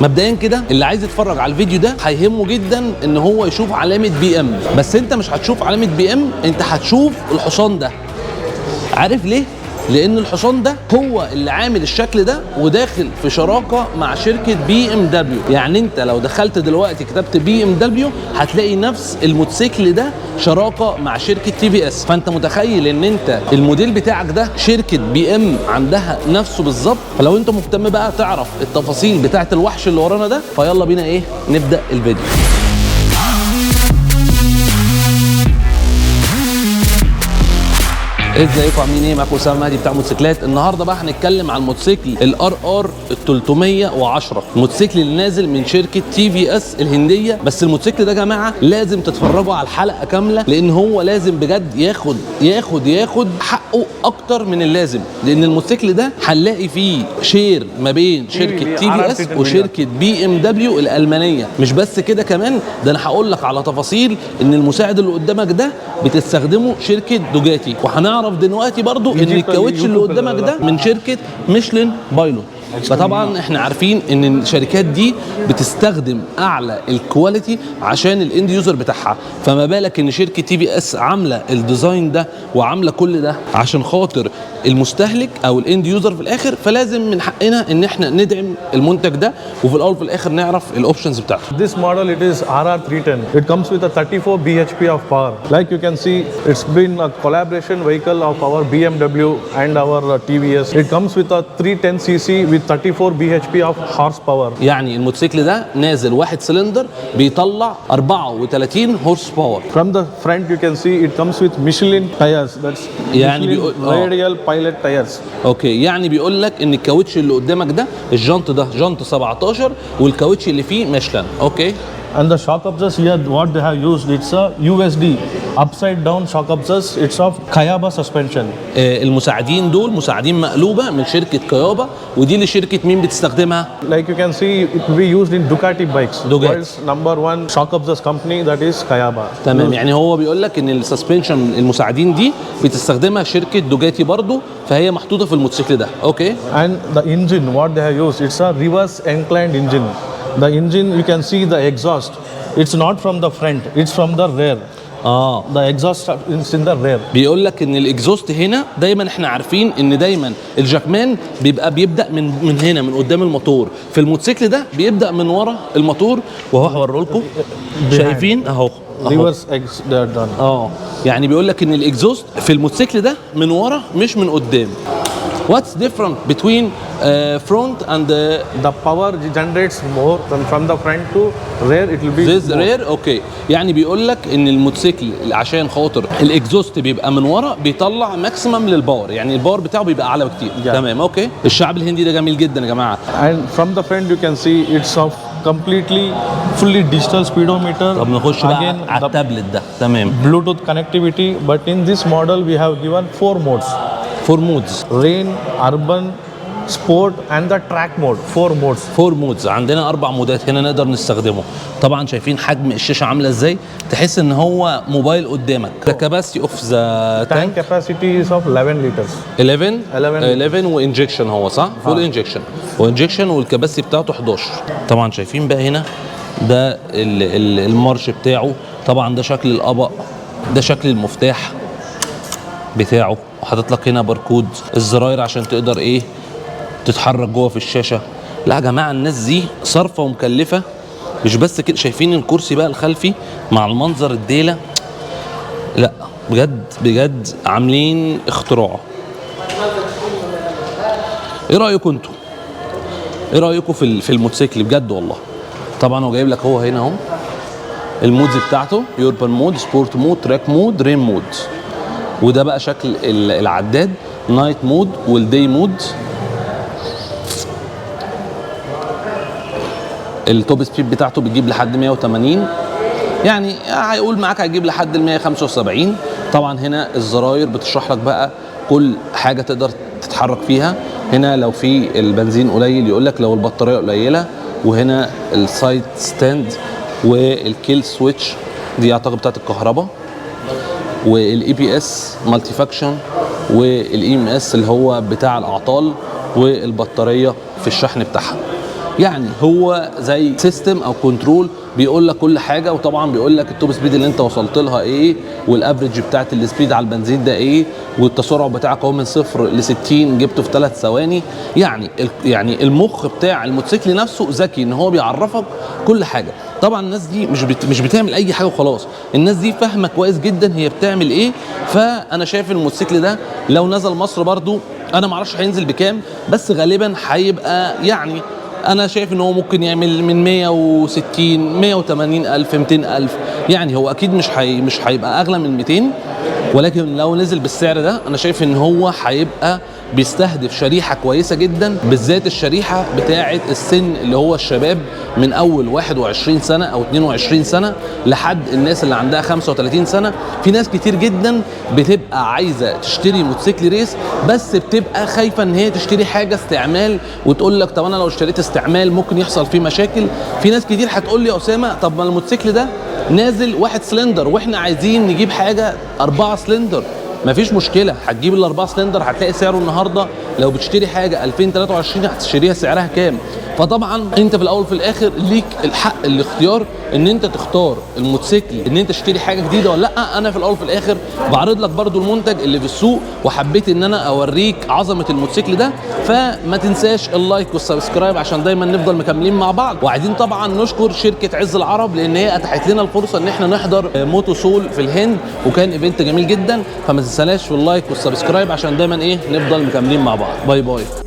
مبدئيا كده اللي عايز يتفرج على الفيديو ده هيهمه جدا ان هو يشوف علامه بي ام، بس انت مش هتشوف علامه بي ام، انت هتشوف الحصان ده. عارف ليه؟ لان الحصان ده هو اللي عامل الشكل ده وداخل في شراكه مع شركه بي ام دبليو. يعني انت لو دخلت دلوقتي كتبت بي ام دبليو هتلاقي نفس الموتوسيكل ده شراكه مع شركه تي في اس. فانت متخيل ان انت الموديل بتاعك ده شركه بي ام عندها نفسه بالظبط. فلو انت مهتم بقى تعرف التفاصيل بتاعه الوحش اللي ورانا ده، فيلا بينا ايه نبدا الفيديو. ازيكم عاملين ايه؟ معاكم اسامه مهدي بتاع موتوسيكلات. النهارده بقى هنتكلم عن الموتوسيكل الار ار 310، الموتوسيكل اللي نازل من شركه تي في اس الهنديه. بس الموتوسيكل ده يا جماعه لازم تتفرجوا على الحلقه كامله، لان هو لازم بجد ياخد حقه اكتر من اللازم، لان الموتوسيكل ده هنلاقي فيه شير ما بين شركه تي في اس وشركه بي ام دبليو الالمانيه. مش بس كده كمان، ده انا هقول لك على تفاصيل ان المساعد اللي قدامك ده بتستخدمه شركه دوجاتي، وهنعرف دلوقتي برضو ان الكاوتش اللي قدامك ده من شركه ميشلين بايلوت. فطبعا احنا عارفين ان الشركات دي بتستخدم اعلى الكواليتي عشان الاند يوزر بتاعها، فما بالك ان شركه تي في اس عامله الديزاين ده وعامله كل ده عشان خاطر المستهلك او الاند يوزر في الاخر. فلازم من حقنا ان احنا ندعم المنتج ده، وفي الاول وفي الاخر نعرف الاوبشنز بتاعته. This model it is RR310. It comes with a 34 bhp of power. Like you can see, it's been a collaboration vehicle of our BMW and our TVS. It comes with a 310cc with 34 bhp of horsepower. يعني الموتوسيكل ده نازل واحد سلندر بيطلع 34 هورس باور. From the front you can see it comes with Michelin tires. That's يعني Michelin radial pilot tires. اوكي، يعني بيقول لك ان الكاوتش اللي قدامك ده الجنط ده جنط 17 والكاوتش اللي فيه ميشلان. اوكي. And the shock absorbers here, what they have used, it's a USD upside down shock absorbers. It's of Kayaba suspension. المساعدين دول مساعدين مقلوبه من شركه كايابا، ودي اللي شركه مين بتستخدمها؟ Like you can see, it will be used in Ducati bikes. Ducati. World's number one shock absorbers company, that is Kayaba. تمام، يعني هو بيقول لك ان السسبنشن المساعدين دي بتستخدمها شركه دوجاتي برضو، فهي محطوطه في الموتوسيكل ده. اوكي. And the engine, what they have used, it's a reverse inclined engine. The engine, you can see the exhaust. It's not from the front, it's from the rear. The exhaust is in the rear. بيقول لك ان الاكزوست هنا دايما احنا عارفين ان دايما الجاكمان بيبدا من هنا من قدام الموتور. في الموتوسيكل ده بيبدا من ورا الموتور، وهو هوريه لكم. شايفين اهو Reverse they are done. يعني بيقول لك ان الاكزوست في الموتوسيكل ده من ورا مش من قدام. What's different between front and the power generates more from the front to rear. It will be this rear. اوكي، يعني بيقول لك ان الموتوسيكل عشان خاطر الاكزوست بيبقى من ورا بيطلع ماكسيمم للباور، يعني الباور بتاعه بيبقى اعلى بكتير. تمام. اوكي. الشعب الهندي ده جميل جدا يا جماعه. And from the front you can see it's of completely fully digital speedometer. طب نخش بقى على التابلت ده. تمام. Bluetooth connectivity, but in this model we have given 4 modes. 4 مودز. Rain, urban, sport and the track mode. 4 modes. 4 مودز، عندنا 4 مودات هنا نقدر نستخدمه. طبعا شايفين حجم الشاشه عامله ازاي، تحس ان هو موبايل قدامك. The capacity of the tank capacity is of 11 liters. 11 وانجكشن هو صح؟ فول انجكشن وانجكشن، والكباسيتي بتاعته 11. طبعا شايفين بقى هنا ده المارش بتاعه. طبعا ده شكل القبق، ده شكل المفتاح بتاعه، وحاطط لك هنا باركود الزراير عشان تقدر ايه تتحرك جوه في الشاشه. لا يا جماعه الناس دي صارفه ومكلفه. مش بس كده، شايفين الكرسي بقى الخلفي مع المنظر الديله. لا بجد عاملين اختراع. ايه رايكم انتوا؟ ايه رايكم في الموتوسيكل بجد والله؟ طبعا هو جايب لك هو هنا اهو المودز بتاعته: يوربان مود، سبورت مود، تراك مود، رين مود. وده بقى شكل العداد: نايت مود والداي مود. التوب سبيد بتاعته بتجيب لحد 180، يعني هيقول معاك هيجيب لحد ال 175. طبعا هنا الزراير بتشرح لك بقى كل حاجه تقدر تتحرك فيها. هنا لو في البنزين قليل يقول لك لو البطاريه قليله، وهنا السايد ستاند والكيل سويتش دي اعتقد بتاعت الكهرباء، والاي بي اس مالتي فاكشن، والاي ام اس اللي هو بتاع الاعطال، والبطاريه في الشحن بتاعها. يعني هو زي سيستم او كنترول بيقول لك كل حاجه، وطبعا بيقول لك التوب سبيد اللي انت وصلت لها ايه، والافريج بتاعت السبيد على البنزين ده ايه، والتسارع بتاعك اهو من 0 ل 60 جبته في 3 ثواني. يعني المخ بتاع الموتوسيكل نفسه ذكي ان هو بيعرفك كل حاجه. طبعا الناس دي مش بتعمل اي حاجه وخلاص، الناس دي فاهمه كويس جدا هي بتعمل ايه. فانا شايف الموتوسيكل ده لو نزل مصر برضو انا ما اعرفش هينزل بكام، بس غالبا هيبقى يعني انا شايف ان هو ممكن يعمل من 160 180 الف 200 الف، يعني هو اكيد مش هيبقى اغلى من 200، ولكن لو نزل بالسعر ده انا شايف ان هو هيبقى بيستهدف شريحه كويسه جدا، بالذات الشريحه بتاعه السن اللي هو الشباب من اول 21 سنه او 22 سنه لحد الناس اللي عندها 35 سنه. في ناس كتير جدا بتبقى عايزه تشتري موتوسيكل ريس، بس بتبقى خايفه ان هي تشتري حاجه استعمال، وتقول لك طب انا لو اشتريت استعمال ممكن يحصل فيه مشاكل. في ناس كتير هتقول لي يا اسامه طب ما الموتوسيكل ده نازل 1 سلندر واحنا عايزين نجيب حاجه 4 سلندر. مفيش مشكله، هتجيب ال4 سلندر هتلاقي سعره النهارده لو بتشتري حاجه 2023 هتشتريها سعرها كام. فطبعا انت في الاول وفي الاخر ليك الحق الاختيار ان انت تختار الموتوسيكل ان انت تشتري حاجه جديده ولا لا. انا في الاول وفي الاخر بعرض لك برضو المنتج اللي في السوق، وحبيت ان انا اوريك عظمه الموتوسيكل ده. فما تنساش اللايك والسبسكرايب عشان دايما نفضل مكملين مع بعض. وعايزين طبعا نشكر شركه عز العرب لان هي اتاحت لنا الفرصه ان احنا نحضر موتو سول في الهند، وكان ايفنت جميل جدا. فما تنساش في اللايك والسبسكرايب عشان دايما نفضل مكملين مع بعض. باي باي.